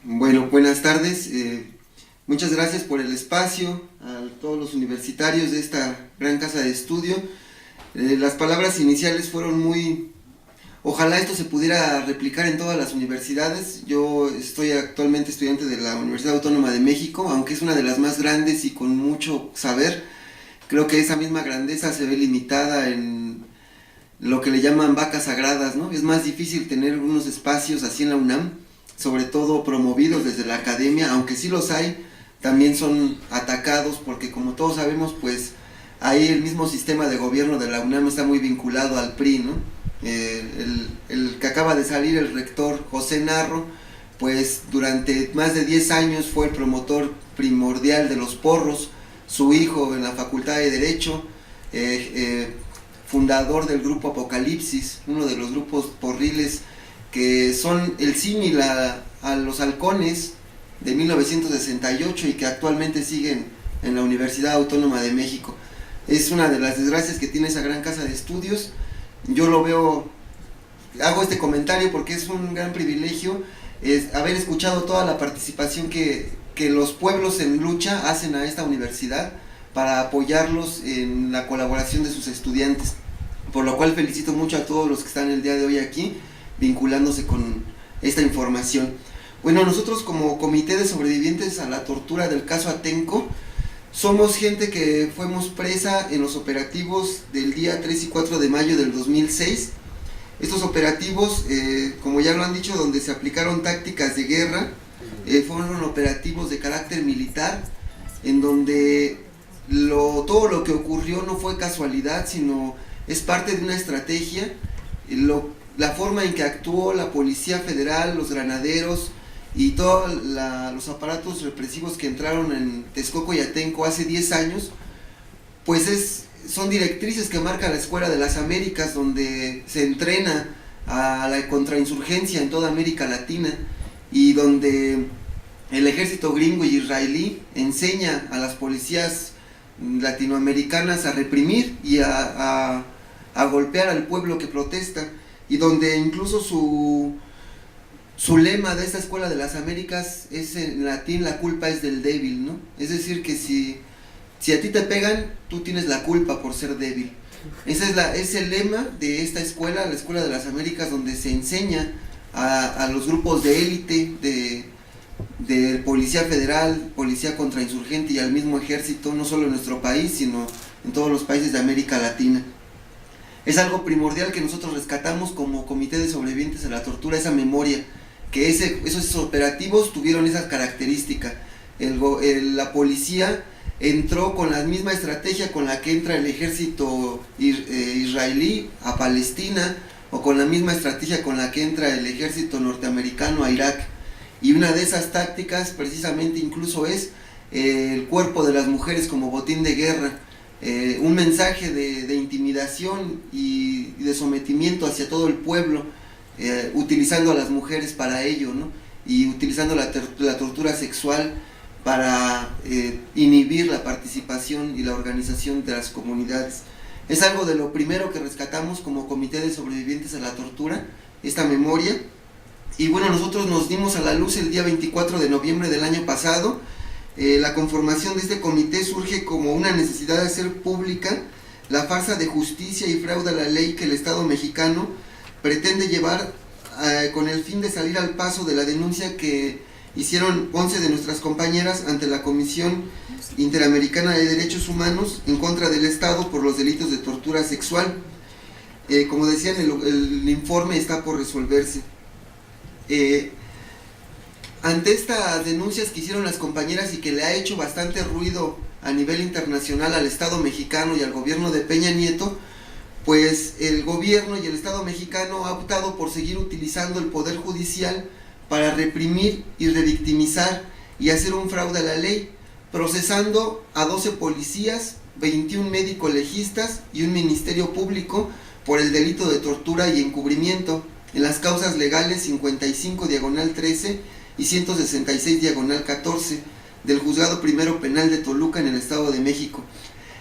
Bueno, buenas tardes. Muchas gracias por el espacio a todos los universitarios de esta gran casa de estudio. Las palabras iniciales fueron muy... Ojalá esto se pudiera replicar en todas las universidades. Yo estoy actualmente estudiante de la Universidad Autónoma de México, aunque es una de las más grandes y con mucho saber. Creo que esa misma grandeza se ve limitada en lo que le llaman vacas sagradas, ¿no? Es más difícil tener unos espacios así en la UNAM, sobre todo promovidos desde la academia, aunque sí los hay, también son atacados porque, como todos sabemos, pues ahí el mismo sistema de gobierno de la UNAM está muy vinculado al PRI, ¿no? El que acaba de salir, el rector José Narro, pues durante más de 10 años fue el promotor primordial de los porros, su hijo en la Facultad de Derecho, fundador del grupo Apocalipsis, uno de los grupos porriles que son el símil a los halcones de 1968 y que actualmente siguen en la Universidad Autónoma de México. Es una de las desgracias que tiene esa gran casa de estudios. Yo lo veo, hago este comentario porque es un gran privilegio haber escuchado toda la participación que los pueblos en lucha hacen a esta universidad para apoyarlos en la colaboración de sus estudiantes, por lo cual felicito mucho a todos los que están el día de hoy aquí vinculándose con esta información. Bueno, nosotros como Comité de Sobrevivientes a la Tortura del caso Atenco somos gente que fuimos presa en los operativos del día 3 y 4 de mayo del 2006. Estos operativos, como ya lo han dicho, donde se aplicaron tácticas de guerra, fueron operativos de carácter militar, en donde todo lo que ocurrió no fue casualidad, sino es parte de una estrategia. La forma en que actuó la Policía Federal, los granaderos y todos los aparatos represivos que entraron en Texcoco y Atenco hace 10 años, pues son directrices que marca la Escuela de las Américas, donde se entrena a la contrainsurgencia en toda América Latina y donde el ejército gringo y israelí enseña a las policías latinoamericanas a reprimir y a golpear al pueblo que protesta, y donde incluso su lema de esta Escuela de las Américas es en latín: la culpa es del débil, ¿no? Es decir, que si a ti te pegan, tú tienes la culpa por ser débil. Ese es el lema de esta escuela, la Escuela de las Américas, donde se enseña a los grupos de élite de Policía Federal, Policía Contrainsurgente y al mismo ejército, no solo en nuestro país, sino en todos los países de América Latina. Es algo primordial que nosotros rescatamos como Comité de Sobrevivientes a la Tortura, esa memoria, que esos operativos tuvieron esas características. La policía entró con la misma estrategia con la que entra el ejército israelí a Palestina, o con la misma estrategia con la que entra el ejército norteamericano a Irak. Y una de esas tácticas precisamente incluso es el cuerpo de las mujeres como botín de guerra. Un mensaje de intimidación y de sometimiento hacia todo el pueblo, utilizando a las mujeres para ello, ¿no? Y utilizando la tortura sexual para inhibir la participación y la organización de las comunidades. Es algo de lo primero que rescatamos como Comité de Sobrevivientes a la Tortura, esta memoria. Y bueno, nosotros nos dimos a la luz el día 24 de noviembre del año pasado. La conformación de este comité surge como una necesidad de hacer pública la farsa de justicia y fraude a la ley que el Estado mexicano pretende llevar con el fin de salir al paso de la denuncia que hicieron 11 de nuestras compañeras ante la Comisión Interamericana de Derechos Humanos en contra del Estado por los delitos de tortura sexual. Como decían, el informe está por resolverse. Ante estas denuncias que hicieron las compañeras y que le ha hecho bastante ruido a nivel internacional al Estado mexicano y al gobierno de Peña Nieto, pues el gobierno y el Estado mexicano ha optado por seguir utilizando el poder judicial para reprimir y revictimizar y hacer un fraude a la ley, procesando a 12 policías, 21 médicos legistas y un ministerio público por el delito de tortura y encubrimiento en las causas legales 55/13 y 166/14 del Juzgado Primero Penal de Toluca en el Estado de México,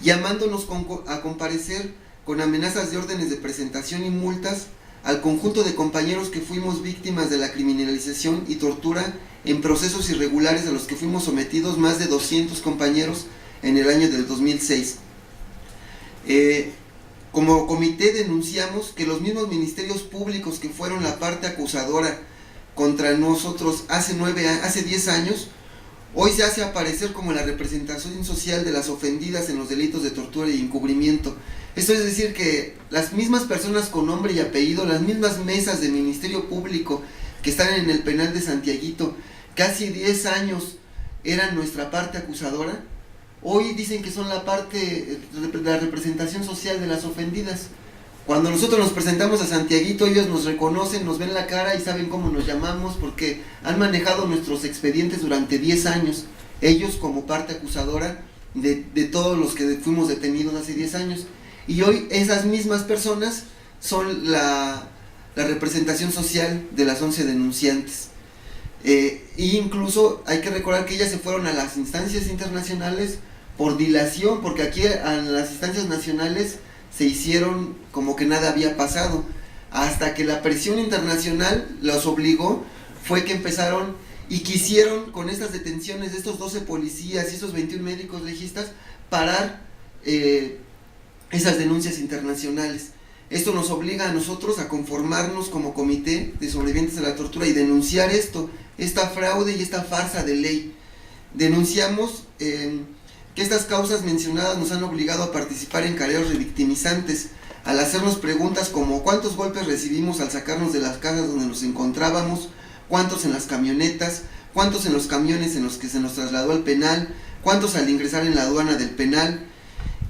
llamándonos a comparecer con amenazas de órdenes de presentación y multas al conjunto de compañeros que fuimos víctimas de la criminalización y tortura en procesos irregulares a los que fuimos sometidos más de 200 compañeros en el año del 2006. Como comité denunciamos que los mismos ministerios públicos que fueron la parte acusadora contra nosotros hace 10 años, hoy se hace aparecer como la representación social de las ofendidas en los delitos de tortura y encubrimiento. Esto es decir que las mismas personas con nombre y apellido, las mismas mesas de Ministerio Público que están en el penal de Santiaguito, casi 10 años eran nuestra parte acusadora, hoy dicen que son la representación social de las ofendidas. Cuando nosotros nos presentamos a Santiaguito, ellos nos reconocen, nos ven la cara y saben cómo nos llamamos porque han manejado nuestros expedientes durante 10 años, ellos como parte acusadora de todos los que fuimos detenidos hace 10 años. Y hoy esas mismas personas son la representación social de las 11 denunciantes. E incluso hay que recordar que ellas se fueron a las instancias internacionales por dilación, porque aquí en las instancias nacionales se hicieron como que nada había pasado, hasta que la presión internacional los obligó, fue que empezaron y quisieron con estas detenciones de estos 12 policías y estos 21 médicos legistas parar esas denuncias internacionales. Esto nos obliga a nosotros a conformarnos como comité de sobrevivientes de la tortura y denunciar esta fraude y esta farsa de ley. Denunciamos que estas causas mencionadas nos han obligado a participar en careos revictimizantes, al hacernos preguntas como cuántos golpes recibimos al sacarnos de las casas donde nos encontrábamos, cuántos en las camionetas, cuántos en los camiones en los que se nos trasladó al penal, cuántos al ingresar en la aduana del penal,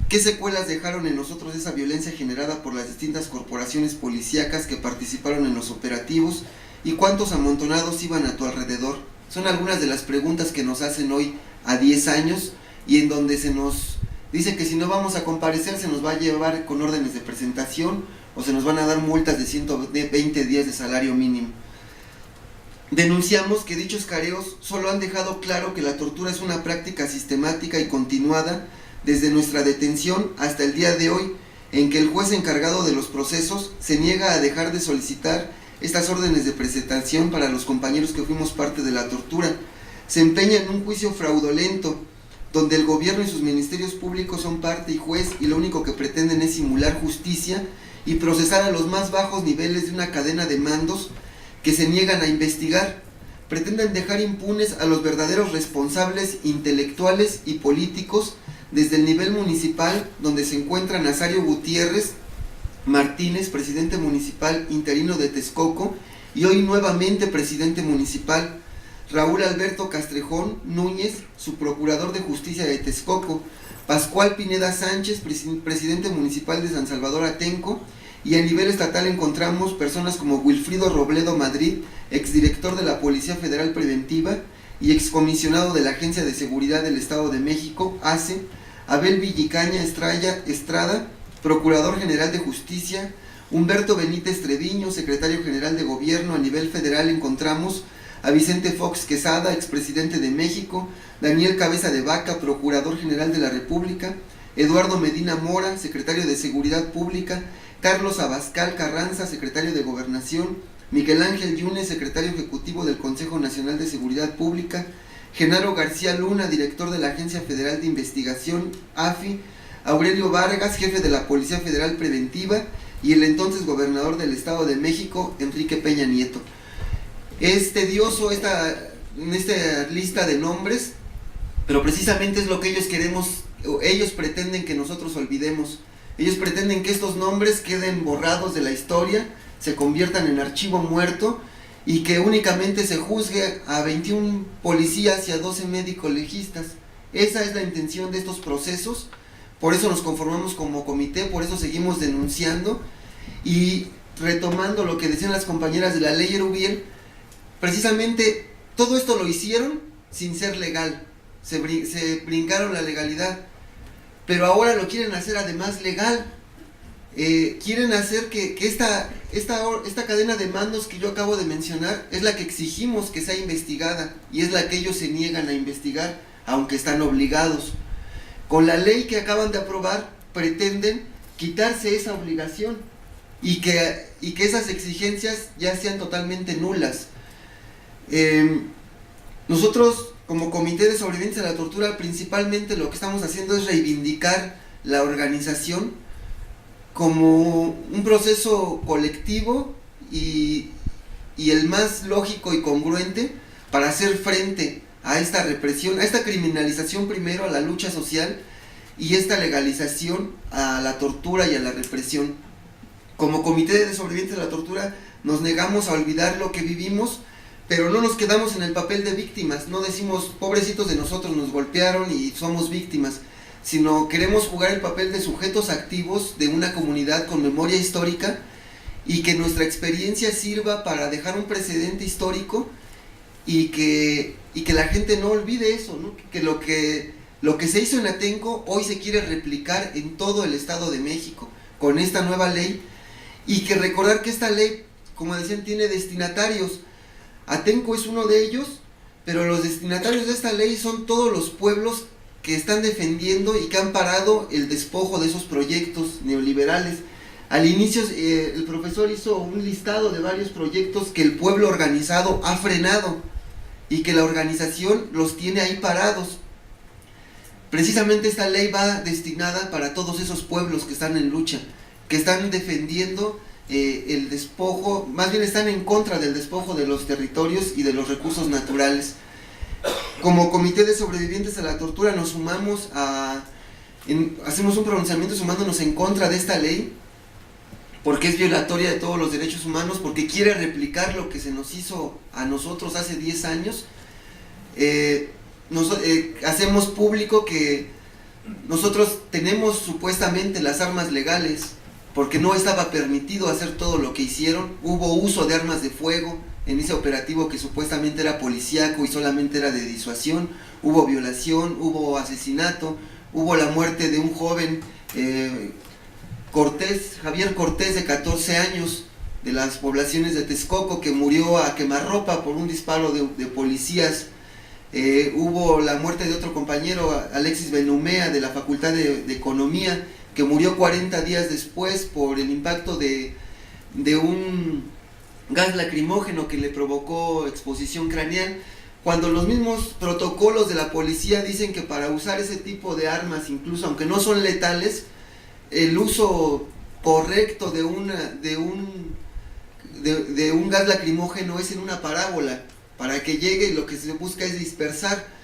qué secuelas dejaron en nosotros esa violencia generada por las distintas corporaciones policíacas que participaron en los operativos y cuántos amontonados iban a tu alrededor. Son algunas de las preguntas que nos hacen hoy a 10 años y en donde se nos dice que si no vamos a comparecer se nos va a llevar con órdenes de presentación o se nos van a dar multas de 120 días de salario mínimo. Denunciamos que dichos careos solo han dejado claro que la tortura es una práctica sistemática y continuada desde nuestra detención hasta el día de hoy, en que el juez encargado de los procesos se niega a dejar de solicitar estas órdenes de presentación para los compañeros que fuimos parte de la tortura. Se empeña en un juicio fraudulento, donde el gobierno y sus ministerios públicos son parte y juez y lo único que pretenden es simular justicia y procesar a los más bajos niveles de una cadena de mandos que se niegan a investigar. Pretenden dejar impunes a los verdaderos responsables intelectuales y políticos desde el nivel municipal, donde se encuentra Nazario Gutiérrez Martínez, presidente municipal interino de Texcoco y hoy nuevamente presidente municipal, Raúl Alberto Castrejón Núñez, su procurador de justicia de Texcoco, Pascual Pineda Sánchez, presidente municipal de San Salvador Atenco, y a nivel estatal encontramos personas como Wilfrido Robledo Madrid, exdirector de la Policía Federal Preventiva y excomisionado de la Agencia de Seguridad del Estado de México, ACE, Abel Villicaña Estrada, Procurador General de Justicia, Humberto Benítez Treviño, Secretario General de Gobierno. A nivel federal encontramos a Vicente Fox Quesada, expresidente de México, Daniel Cabeza de Vaca, Procurador General de la República, Eduardo Medina Mora, Secretario de Seguridad Pública, Carlos Abascal Carranza, Secretario de Gobernación, Miguel Ángel Yunes, Secretario Ejecutivo del Consejo Nacional de Seguridad Pública, Genaro García Luna, Director de la Agencia Federal de Investigación, AFI, Aurelio Vargas, Jefe de la Policía Federal Preventiva, y el entonces Gobernador del Estado de México, Enrique Peña Nieto. Es tedioso esta lista de nombres, pero precisamente es lo que ellos pretenden que nosotros olvidemos. Ellos pretenden que estos nombres queden borrados de la historia, se conviertan en archivo muerto y que únicamente se juzgue a 21 policías y a 12 médicos legistas. Esa es la intención de estos procesos, por eso nos conformamos como comité, por eso seguimos denunciando y retomando lo que decían las compañeras de la ley Erubiel. Precisamente todo esto lo hicieron sin ser legal, se brincaron la legalidad, pero ahora lo quieren hacer además legal. Quieren hacer que esta cadena de mandos que yo acabo de mencionar es la que exigimos que sea investigada y es la que ellos se niegan a investigar, aunque están obligados. Con la ley que acaban de aprobar pretenden quitarse esa obligación. y que esas exigencias ya sean totalmente nulas. Nosotros, como Comité de Sobrevivientes a la Tortura, principalmente lo que estamos haciendo es reivindicar la organización como un proceso colectivo y el más lógico y congruente para hacer frente a esta represión, a esta criminalización primero, a la lucha social, y esta legalización a la tortura y a la represión. Como Comité de Sobrevivientes a la Tortura nos negamos a olvidar lo que vivimos, pero no nos quedamos en el papel de víctimas, no decimos pobrecitos de nosotros, nos golpearon y somos víctimas, sino queremos jugar el papel de sujetos activos de una comunidad con memoria histórica, y que nuestra experiencia sirva para dejar un precedente histórico y que la gente no olvide eso, ¿no? Que lo que se hizo en Atenco hoy se quiere replicar en todo el Estado de México con esta nueva ley, y que recordar que esta ley, como decían, tiene destinatarios. Atenco es uno de ellos, pero los destinatarios de esta ley son todos los pueblos que están defendiendo y que han parado el despojo de esos proyectos neoliberales. Al inicio el profesor hizo un listado de varios proyectos que el pueblo organizado ha frenado y que la organización los tiene ahí parados. Precisamente esta ley va destinada para todos esos pueblos que están en lucha, que están defendiendo el despojo, más bien están en contra del despojo de los territorios y de los recursos naturales. Como Comité de Sobrevivientes a la Tortura nos sumamos hacemos un pronunciamiento sumándonos en contra de esta ley, porque es violatoria de todos los derechos humanos, porque quiere replicar lo que se nos hizo a nosotros hace 10 años. Hacemos público que nosotros tenemos supuestamente las armas legales, porque no estaba permitido hacer todo lo que hicieron. Hubo uso de armas de fuego en ese operativo que supuestamente era policíaco y solamente era de disuasión. Hubo violación, hubo asesinato, hubo la muerte de un joven, Javier Cortés, de 14 años, de las poblaciones de Texcoco, que murió a quemarropa por un disparo de policías. Hubo la muerte de otro compañero, Alexis Benumea, de la Facultad de Economía, que murió 40 días después por el impacto de un gas lacrimógeno que le provocó exposición craneal, cuando los mismos protocolos de la policía dicen que para usar ese tipo de armas, incluso aunque no son letales, el uso correcto de un gas lacrimógeno es en una parábola, para que llegue, y lo que se busca es dispersar.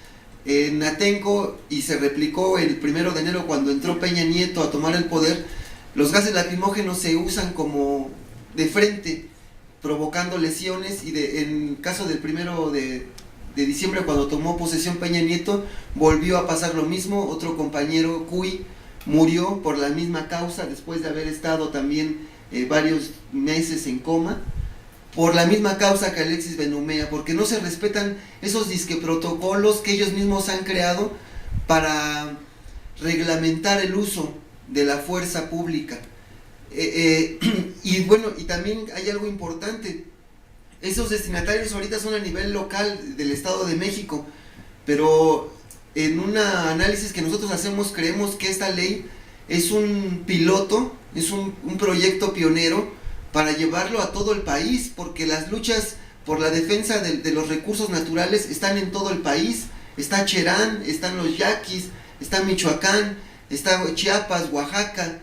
En Atenco, y se replicó el 1 de enero cuando entró Peña Nieto a tomar el poder, los gases lacrimógenos se usan como de frente, provocando lesiones, y en caso del 1 de diciembre, cuando tomó posesión Peña Nieto, volvió a pasar lo mismo. Otro compañero, Cuy, murió por la misma causa después de haber estado también varios meses en coma, por la misma causa que Alexis Benumea, porque no se respetan esos disque protocolos que ellos mismos han creado para reglamentar el uso de la fuerza pública. Y bueno, y también hay algo importante: esos destinatarios ahorita son a nivel local del Estado de México, pero en un análisis que nosotros hacemos, creemos que esta ley es un piloto, es un proyecto pionero para llevarlo a todo el país, porque las luchas por la defensa de los recursos naturales están en todo el país. Está Cherán, están los Yaquis, está Michoacán, está Chiapas, Oaxaca,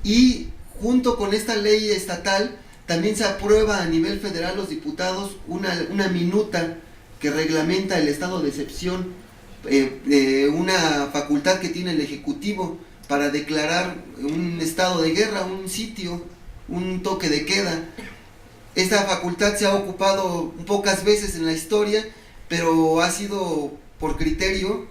y junto con esta ley estatal también se aprueba a nivel federal los diputados una minuta que reglamenta el estado de excepción, una facultad que tiene el Ejecutivo para declarar un estado de guerra, un sitio, un toque de queda. Esta facultad se ha ocupado pocas veces en la historia, pero ha sido por criterio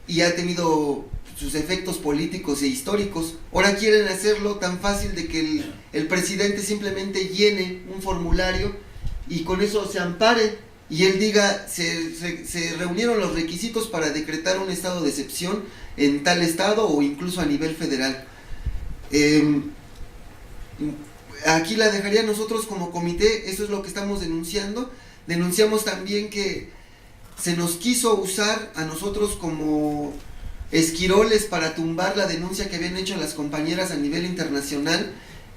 y ha tenido sus efectos políticos e históricos. Ahora quieren hacerlo tan fácil de que el presidente simplemente llene un formulario y con eso se ampare y él diga: se reunieron los requisitos para decretar un estado de excepción en tal estado o incluso a nivel federal. Aquí la dejaría. Nosotros como comité, eso es lo que estamos denunciando. Denunciamos también que se nos quiso usar a nosotros como esquiroles para tumbar la denuncia que habían hecho las compañeras a nivel internacional,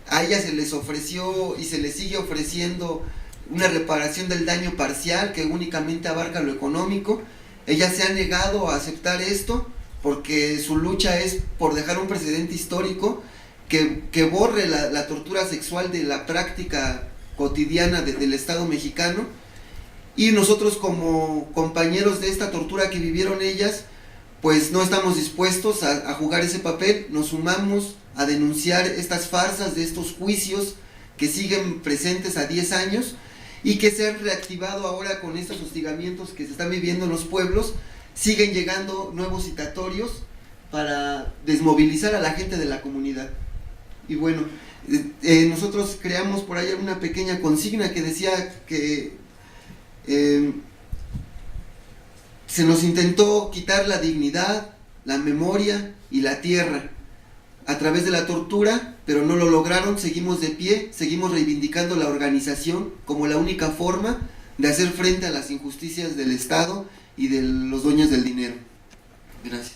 A ellas se les ofreció y se les sigue ofreciendo una reparación del daño parcial que únicamente abarca lo económico. Ellas se han negado a aceptar esto porque su lucha es por dejar un precedente histórico que borre la tortura sexual de la práctica cotidiana del Estado mexicano. Y nosotros, como compañeros de esta tortura que vivieron ellas, pues no estamos dispuestos a jugar ese papel. Nos sumamos a denunciar estas farsas de estos juicios que siguen presentes a 10 años y que se han reactivado ahora con estos hostigamientos que se están viviendo en los pueblos. Siguen llegando nuevos citatorios para desmovilizar a la gente de la comunidad. Y bueno, nosotros creamos por ahí una pequeña consigna que decía que se nos intentó quitar la dignidad, la memoria y la tierra a través de la tortura, pero no lo lograron. Seguimos de pie, seguimos reivindicando la organización como la única forma de hacer frente a las injusticias del Estado y de los dueños del dinero. Gracias.